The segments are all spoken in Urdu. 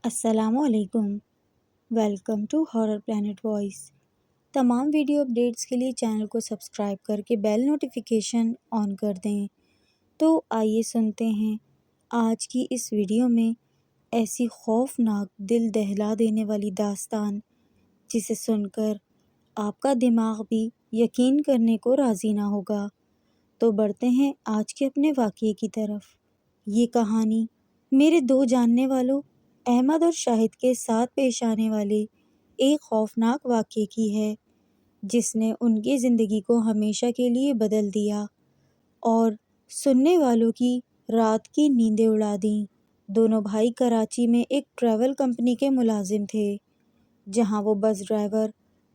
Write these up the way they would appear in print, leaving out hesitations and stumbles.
السلام علیکم، welcome to horror plant voice. تمام ویڈیو اپڈیٹس کے لیے چینل کو سبسکرائب کر کے بیل نوٹیفیکیشن آن کر دیں۔ تو آئیے سنتے ہیں آج کی اس ویڈیو میں ایسی خوفناک دل دہلا دینے والی داستان جسے سن کر آپ کا دماغ بھی یقین کرنے کو راضی نہ ہوگا۔ تو بڑھتے ہیں آج کے اپنے واقعے کی طرف۔ یہ کہانی میرے دو جاننے والوں احمد اور شاہد کے ساتھ پیش آنے والے ایک خوفناک واقعے کی ہے، جس نے ان کی زندگی کو ہمیشہ کے لیے بدل دیا اور سننے والوں کی رات کی نیندیں اڑا دیں۔ دونوں بھائی کراچی میں ایک ٹریول کمپنی کے ملازم تھے، جہاں وہ بس ڈرائیور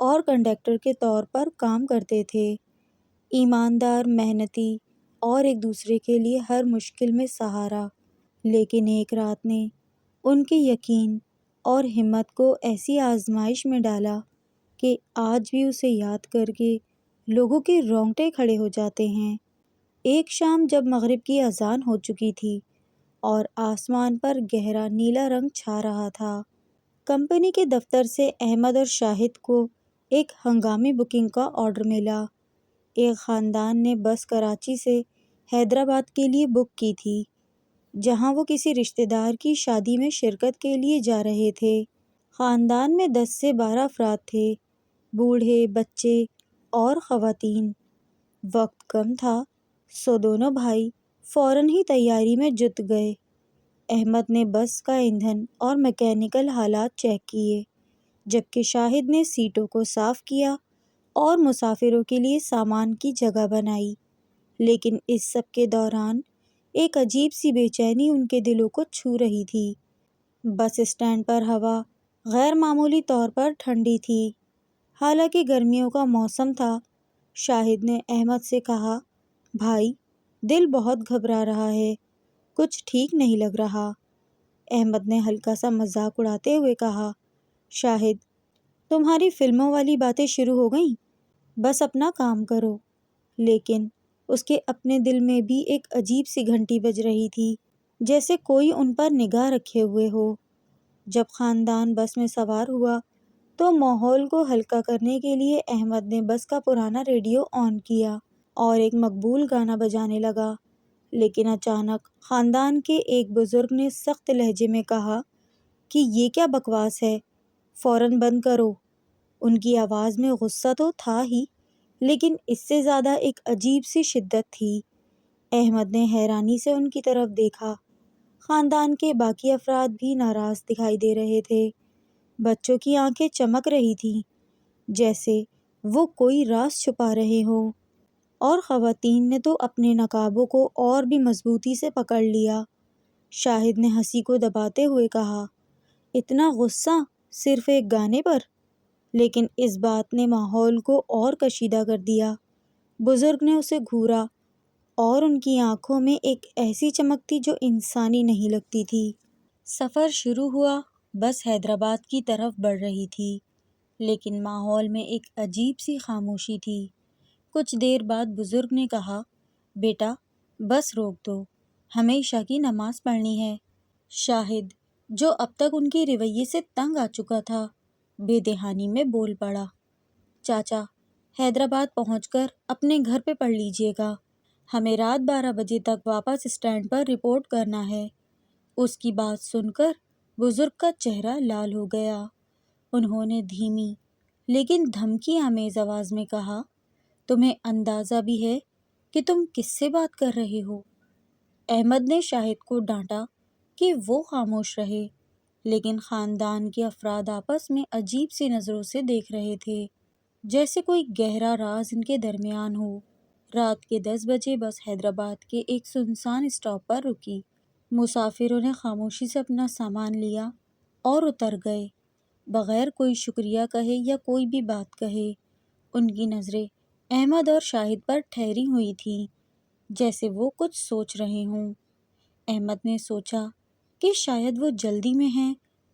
اور کنڈکٹر کے طور پر کام کرتے تھے۔ ایماندار، محنتی اور ایک دوسرے کے لیے ہر مشکل میں سہارا۔ لیکن ایک رات نے ان کے یقین اور ہمت کو ایسی آزمائش میں ڈالا کہ آج بھی اسے یاد کر کے لوگوں کے رونگٹے کھڑے ہو جاتے ہیں۔ ایک شام جب مغرب کی اذان ہو چکی تھی اور آسمان پر گہرا نیلا رنگ چھا رہا تھا، کمپنی کے دفتر سے احمد اور شاہد کو ایک ہنگامی بکنگ کا آرڈر ملا۔ ایک خاندان نے بس کراچی سے حیدرآباد کے لیے بک کی تھی، جہاں وہ کسی رشتہ دار کی شادی میں شرکت کے لیے جا رہے تھے۔ خاندان میں 10 سے 12 افراد تھے، بوڑھے، بچے اور خواتین۔ وقت کم تھا، سو دونوں بھائی فوراً ہی تیاری میں جٹ گئے۔ احمد نے بس کا ایندھن اور میکینیکل حالات چیک کیے، جبکہ شاہد نے سیٹوں کو صاف کیا اور مسافروں کے لیے سامان کی جگہ بنائی۔ لیکن اس سب کے دوران ایک عجیب سی بے چینی ان کے دلوں کو چھو رہی تھی۔ بس اسٹینڈ پر ہوا غیر معمولی طور پر ٹھنڈی تھی، حالانکہ گرمیوں کا موسم تھا۔ شاہد نے احمد سے کہا، بھائی، دل بہت گھبرا رہا ہے، کچھ ٹھیک نہیں لگ رہا۔ احمد نے ہلکا سا مذاق اڑاتے ہوئے کہا، شاہد، تمہاری فلموں والی باتیں شروع ہو گئیں، بس اپنا کام کرو۔ لیکن اس کے اپنے دل میں بھی ایک عجیب سی گھنٹی بج رہی تھی، جیسے کوئی ان پر نگاہ رکھے ہوئے ہو۔ جب خاندان بس میں سوار ہوا تو ماحول کو ہلکا کرنے کے لیے احمد نے بس کا پرانا ریڈیو آن کیا اور ایک مقبول گانا بجانے لگا۔ لیکن اچانک خاندان کے ایک بزرگ نے سخت لہجے میں کہا کہ یہ کیا بکواس ہے، فوراً بند کرو۔ ان کی آواز میں غصہ تو تھا ہی، لیکن اس سے زیادہ ایک عجیب سی شدت تھی۔ احمد نے حیرانی سے ان کی طرف دیکھا۔ خاندان کے باقی افراد بھی ناراض دکھائی دے رہے تھے۔ بچوں کی آنکھیں چمک رہی تھیں، جیسے وہ کوئی راز چھپا رہے ہوں، اور خواتین نے تو اپنے نقابوں کو اور بھی مضبوطی سے پکڑ لیا۔ شاہد نے ہنسی کو دباتے ہوئے کہا، اتنا غصہ صرف ایک گانے پر؟ لیکن اس بات نے ماحول کو اور کشیدہ کر دیا۔ بزرگ نے اسے گھورا اور ان کی آنکھوں میں ایک ایسی چمک تھی جو انسانی نہیں لگتی تھی۔ سفر شروع ہوا، بس حیدرآباد کی طرف بڑھ رہی تھی، لیکن ماحول میں ایک عجیب سی خاموشی تھی۔ کچھ دیر بعد بزرگ نے کہا، بیٹا، بس روک دو، ہمیں عشاء کی نماز پڑھنی ہے۔ شاہد، جو اب تک ان کے رویے سے تنگ آ چکا تھا، بے دہانی میں بول پڑا، چاچا، حیدرآباد پہنچ کر اپنے گھر پہ پڑھ لیجیے گا، ہمیں رات 12 بجے تک واپس اسٹینڈ پر رپورٹ کرنا ہے۔ اس کی بات سن کر بزرگ کا چہرہ لال ہو گیا۔ انہوں نے دھیمی لیکن دھمکی آمیز آواز میں کہا، تمہیں اندازہ بھی ہے کہ تم کس سے بات کر رہے ہو؟ احمد نے شاہد کو ڈانٹا کہ وہ خاموش رہے، لیکن خاندان کے افراد آپس میں عجیب سی نظروں سے دیکھ رہے تھے، جیسے کوئی گہرا راز ان کے درمیان ہو۔ رات کے 10 بجے بس حیدرآباد کے ایک سنسان اسٹاپ پر رکی۔ مسافروں نے خاموشی سے اپنا سامان لیا اور اتر گئے، بغیر کوئی شکریہ کہے یا کوئی بھی بات کہے۔ ان کی نظریں احمد اور شاہد پر ٹھہری ہوئی تھیں، جیسے وہ کچھ سوچ رہے ہوں۔ احمد نے سوچا کہ شاید وہ جلدی میں ہیں،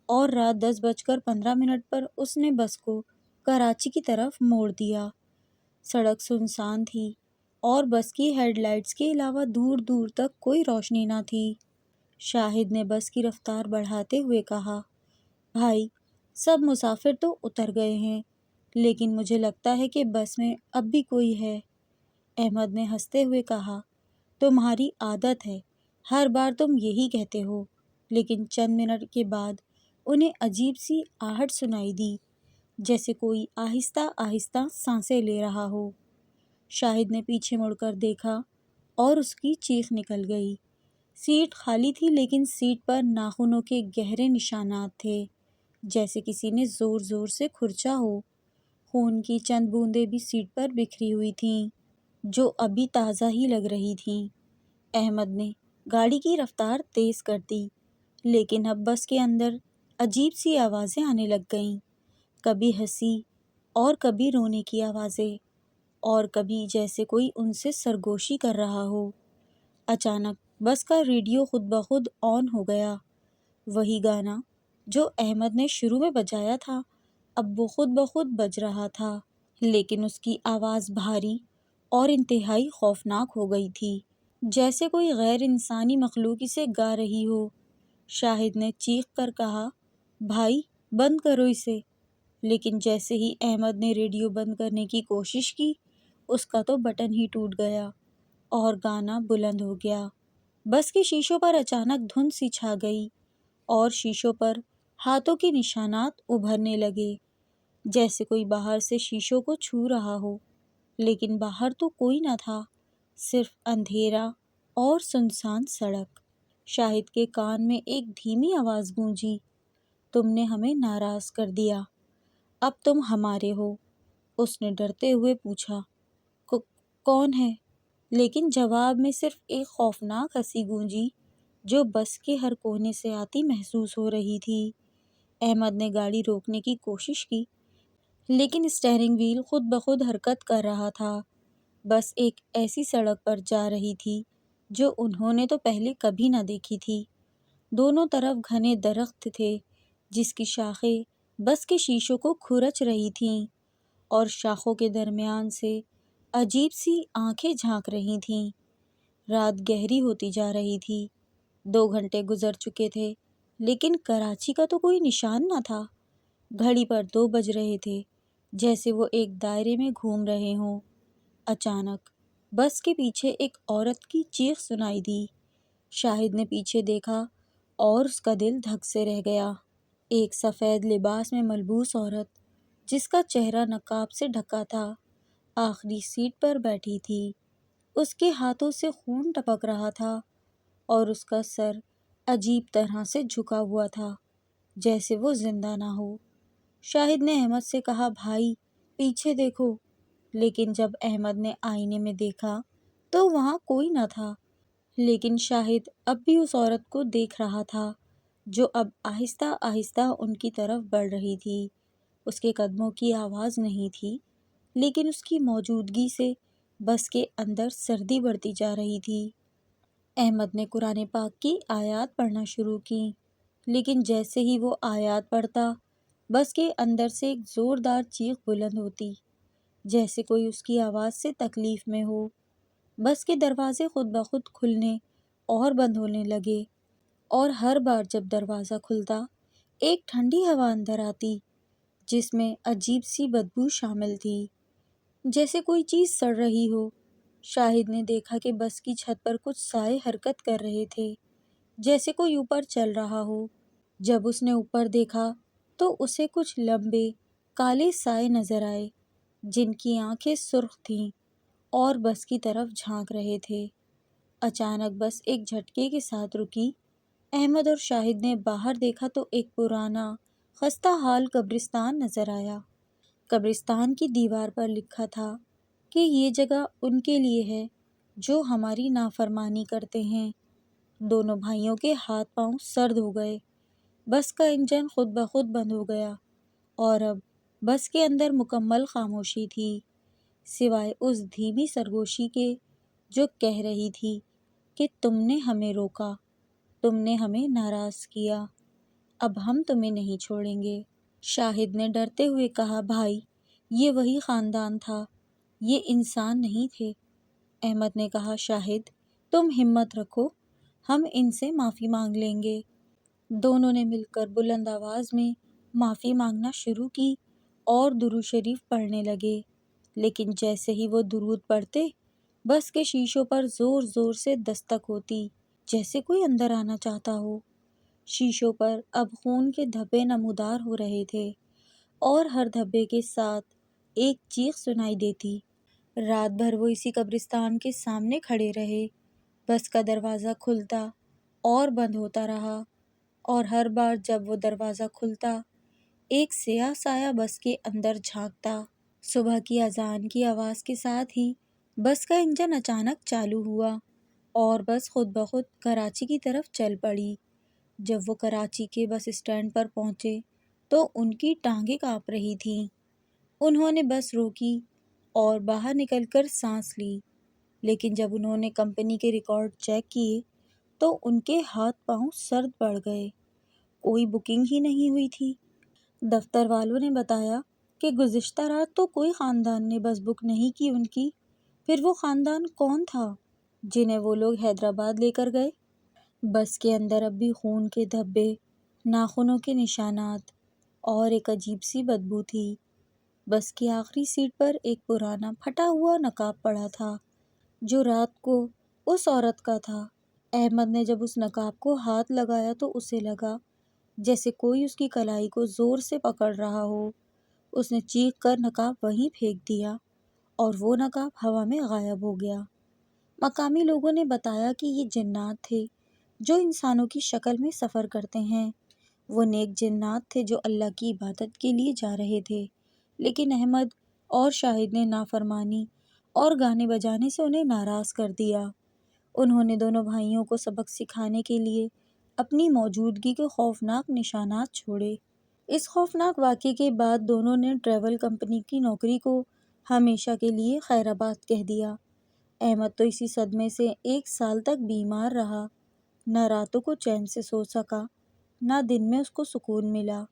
اور رات 10:15 پر اس نے بس کو کراچی کی طرف موڑ دیا۔ سڑک سنسان تھی اور بس کی ہیڈ لائٹس کے علاوہ دور دور تک کوئی روشنی نہ تھی۔ شاہد نے بس کی رفتار بڑھاتے ہوئے کہا، بھائی سب مسافر تو اتر گئے ہیں، لیکن مجھے لگتا ہے کہ بس میں اب بھی کوئی ہے۔ احمد نے ہنستے ہوئے کہا، تمہاری عادت ہے، ہر بار تم یہی کہتے ہو۔ لیکن چند منٹ کے بعد انہیں عجیب سی آہٹ سنائی دی، جیسے کوئی آہستہ آہستہ سانسیں لے رہا ہو۔ شاہد نے پیچھے مڑ کر دیکھا اور اس کی چیخ نکل گئی۔ سیٹ خالی تھی، لیکن سیٹ پر ناخنوں کے گہرے نشانات تھے، جیسے کسی نے زور زور سے کھرچا ہو۔ خون کی چند بوندیں بھی سیٹ پر بکھری ہوئی تھیں، جو ابھی تازہ ہی لگ رہی تھیں۔ احمد نے گاڑی کی رفتار تیز کر دی، لیکن اب بس کے اندر عجیب سی آوازیں آنے لگ گئیں، کبھی ہنسی اور کبھی رونے کی آوازیں، اور کبھی جیسے کوئی ان سے سرگوشی کر رہا ہو۔ اچانک بس کا ریڈیو خود بخود آن ہو گیا۔ وہی گانا جو احمد نے شروع میں بجایا تھا، اب وہ خود بخود بج رہا تھا، لیکن اس کی آواز بھاری اور انتہائی خوفناک ہو گئی تھی، جیسے کوئی غیر انسانی مخلوق اسے گا رہی ہو۔ شاہد نے چیخ کر کہا، بھائی بند کرو اسے۔ لیکن جیسے ہی احمد نے ریڈیو بند کرنے کی کوشش کی، اس کا تو بٹن ہی ٹوٹ گیا اور گانا بلند ہو گیا۔ بس کے شیشوں پر اچانک دھند سی چھا گئی اور شیشوں پر ہاتھوں کے نشانات ابھرنے لگے، جیسے کوئی باہر سے شیشوں کو چھو رہا ہو، لیکن باہر تو کوئی نہ تھا، صرف اندھیرا اور سنسان سڑک۔ شاہد کے کان میں ایک دھیمی آواز گونجی، تم نے ہمیں ناراض کر دیا، اب تم ہمارے ہو۔ اس نے ڈرتے ہوئے پوچھا، کون ہے؟ لیکن جواب میں صرف ایک خوفناک ہنسی گونجی، جو بس کے ہر کونے سے آتی محسوس ہو رہی تھی۔ احمد نے گاڑی روکنے کی کوشش کی، لیکن اسٹیئرنگ وہیل خود بخود حرکت کر رہا تھا۔ بس ایک ایسی سڑک پر جا رہی تھی جو انہوں نے تو پہلے کبھی نہ دیکھی تھی۔ دونوں طرف گھنے درخت تھے، جس کی شاخیں بس کے شیشوں کو کھرچ رہی تھیں، اور شاخوں کے درمیان سے عجیب سی آنکھیں جھانک رہی تھیں۔ رات گہری ہوتی جا رہی تھی، 2 گھنٹے گزر چکے تھے، لیکن کراچی کا تو کوئی نشان نہ تھا۔ گھڑی پر 2 بج رہے تھے، جیسے وہ ایک دائرے میں گھوم رہے ہوں۔ اچانک بس کے پیچھے ایک عورت کی چیخ سنائی دی۔ شاہد نے پیچھے دیکھا اور اس کا دل دھک سے رہ گیا۔ ایک سفید لباس میں ملبوس عورت، جس کا چہرہ نقاب سے ڈھکا تھا، آخری سیٹ پر بیٹھی تھی۔ اس کے ہاتھوں سے خون ٹپک رہا تھا اور اس کا سر عجیب طرح سے جھکا ہوا تھا، جیسے وہ زندہ نہ ہو۔ شاہد نے احمد سے کہا، بھائی پیچھے دیکھو۔ لیکن جب احمد نے آئینے میں دیکھا تو وہاں کوئی نہ تھا، لیکن شاہد اب بھی اس عورت کو دیکھ رہا تھا، جو اب آہستہ آہستہ ان کی طرف بڑھ رہی تھی۔ اس کے قدموں کی آواز نہیں تھی، لیکن اس کی موجودگی سے بس کے اندر سردی بڑھتی جا رہی تھی۔ احمد نے قرآن پاک کی آیات پڑھنا شروع کی، لیکن جیسے ہی وہ آیات پڑھتا، بس کے اندر سے ایک زوردار چیخ بلند ہوتی، جیسے کوئی اس کی آواز سے تکلیف میں ہو۔ بس کے دروازے خود بخود کھلنے اور بند ہونے لگے، اور ہر بار جب دروازہ کھلتا، ایک ٹھنڈی ہوا اندر آتی، جس میں عجیب سی بدبو شامل تھی، جیسے کوئی چیز سڑ رہی ہو۔ شاہد نے دیکھا کہ بس کی چھت پر کچھ سائے حرکت کر رہے تھے، جیسے کوئی اوپر چل رہا ہو۔ جب اس نے اوپر دیکھا تو اسے کچھ لمبے کالے سائے نظر آئے، جن کی آنکھیں سرخ تھیں اور بس کی طرف جھانک رہے تھے۔ اچانک بس ایک جھٹکے کے ساتھ رکی۔ احمد اور شاہد نے باہر دیکھا تو ایک پرانا خستہ حال قبرستان نظر آیا۔ قبرستان کی دیوار پر لکھا تھا کہ یہ جگہ ان کے لیے ہے جو ہماری نافرمانی کرتے ہیں۔ دونوں بھائیوں کے ہاتھ پاؤں سرد ہو گئے۔ بس کا انجن خود بخود بند ہو گیا، اور اب بس کے اندر مکمل خاموشی تھی، سوائے اس دھیمی سرگوشی کے جو کہہ رہی تھی کہ تم نے ہمیں روکا، تم نے ہمیں ناراض کیا، اب ہم تمہیں نہیں چھوڑیں گے۔ شاہد نے ڈرتے ہوئے کہا، بھائی یہ وہی خاندان تھا، یہ انسان نہیں تھے۔ احمد نے کہا، شاہد تم ہمت رکھو، ہم ان سے معافی مانگ لیں گے۔ دونوں نے مل کر بلند آواز میں معافی مانگنا شروع کی اور درود شریف پڑھنے لگے، لیکن جیسے ہی وہ درود پڑھتے بس کے شیشوں پر زور زور سے دستک ہوتی، جیسے کوئی اندر آنا چاہتا ہو۔ شیشوں پر اب خون کے دھبے نمودار ہو رہے تھے اور ہر دھبے کے ساتھ ایک چیخ سنائی دیتی۔ رات بھر وہ اسی قبرستان کے سامنے کھڑے رہے، بس کا دروازہ کھلتا اور بند ہوتا رہا، اور ہر بار جب وہ دروازہ کھلتا ایک سیاہ سایہ بس کے اندر جھانکتا۔ صبح کی اذان کی آواز کے ساتھ ہی بس کا انجن اچانک چالو ہوا اور بس خود بخود کراچی کی طرف چل پڑی۔ جب وہ کراچی کے بس اسٹینڈ پر پہنچے تو ان کی ٹانگیں کانپ رہی تھیں۔ انہوں نے بس روکی اور باہر نکل کر سانس لی، لیکن جب انہوں نے کمپنی کے ریکارڈ چیک کیے تو ان کے ہاتھ پاؤں سرد پڑ گئے۔ کوئی بکنگ ہی نہیں ہوئی تھی۔ دفتر والوں نے بتایا کہ گزشتہ رات تو کوئی خاندان نے بس بک نہیں کی ان کی۔ پھر وہ خاندان کون تھا جنہیں وہ لوگ حیدرآباد لے کر گئے؟ بس کے اندر اب بھی خون کے دھبے، ناخنوں کے نشانات اور ایک عجیب سی بدبو تھی۔ بس کی آخری سیٹ پر ایک پرانا پھٹا ہوا نقاب پڑا تھا جو رات کو اس عورت کا تھا۔ احمد نے جب اس نقاب کو ہاتھ لگایا تو اسے لگا جیسے کوئی اس کی کلائی کو زور سے پکڑ رہا ہو۔ اس نے چیخ کر نقاب وہیں پھینک دیا اور وہ نقاب ہوا میں غائب ہو گیا۔ مقامی لوگوں نے بتایا کہ یہ جنات تھے جو انسانوں کی شکل میں سفر کرتے ہیں۔ وہ نیک جنات تھے جو اللہ کی عبادت کے لیے جا رہے تھے، لیکن احمد اور شاہد نے نافرمانی اور گانے بجانے سے انہیں ناراض کر دیا۔ انہوں نے دونوں بھائیوں کو سبق سکھانے کے لیے اپنی موجودگی کے خوفناک نشانات چھوڑے۔ اس خوفناک واقعے کے بعد دونوں نے ٹریول کمپنی کی نوکری کو ہمیشہ کے لیے خیرآباد کہہ دیا۔ احمد تو اسی صدمے سے 1 سال تک بیمار رہا، نہ راتوں کو چین سے سو سکا، نہ دن میں اس کو سکون ملا۔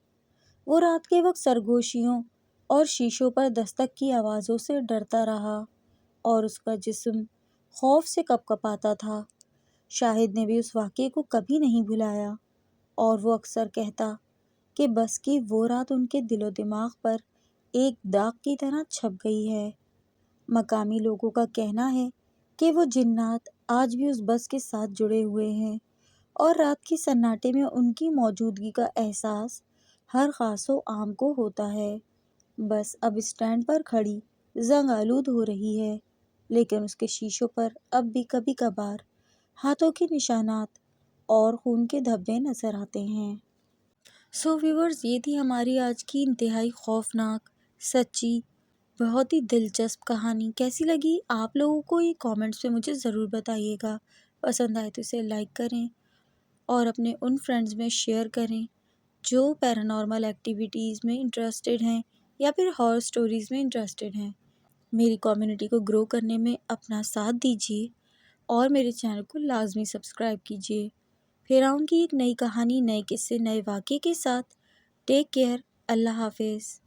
وہ رات کے وقت سرگوشیوں اور شیشوں پر دستک کی آوازوں سے ڈرتا رہا اور اس کا جسم خوف سے کپ کپاتا تھا۔ شاہد نے بھی اس واقعے کو کبھی نہیں بھلایا اور وہ اکثر کہتا کہ بس کی وہ رات ان کے دل و دماغ پر ایک داغ کی طرح چھپ گئی ہے۔ مقامی لوگوں کا کہنا ہے کہ وہ جنات آج بھی اس بس کے ساتھ جڑے ہوئے ہیں اور رات کے سناٹے میں ان کی موجودگی کا احساس ہر خاص و عام کو ہوتا ہے۔ بس اب اسٹینڈ پر کھڑی زنگ آلود ہو رہی ہے، لیکن اس کے شیشوں پر اب بھی کبھی کبھار ہاتھوں کے نشانات اور خون کے دھبے نظر آتے ہیں۔ ویورز، یہ تھی ہماری آج کی انتہائی خوفناک، سچی، بہت ہی دلچسپ کہانی۔ کیسی لگی آپ لوگوں کو یہ کامنٹس میں مجھے ضرور بتائیے گا۔ پسند آئے تو اسے لائک کریں اور اپنے ان فرینڈز میں شیئر کریں جو پیرانارمل ایکٹیویٹیز میں انٹرسٹڈ ہیں یا پھر ہارر سٹوریز میں انٹرسٹڈ ہیں۔ میری کمیونٹی کو گرو کرنے میں اپنا ساتھ دیجیے اور میرے چینل کو لازمی سبسکرائب کیجیے۔ پھر آؤں گی ایک نئی کہانی، نئے قصے، نئے واقعے کے ساتھ۔ Take care. اللہ حافظ۔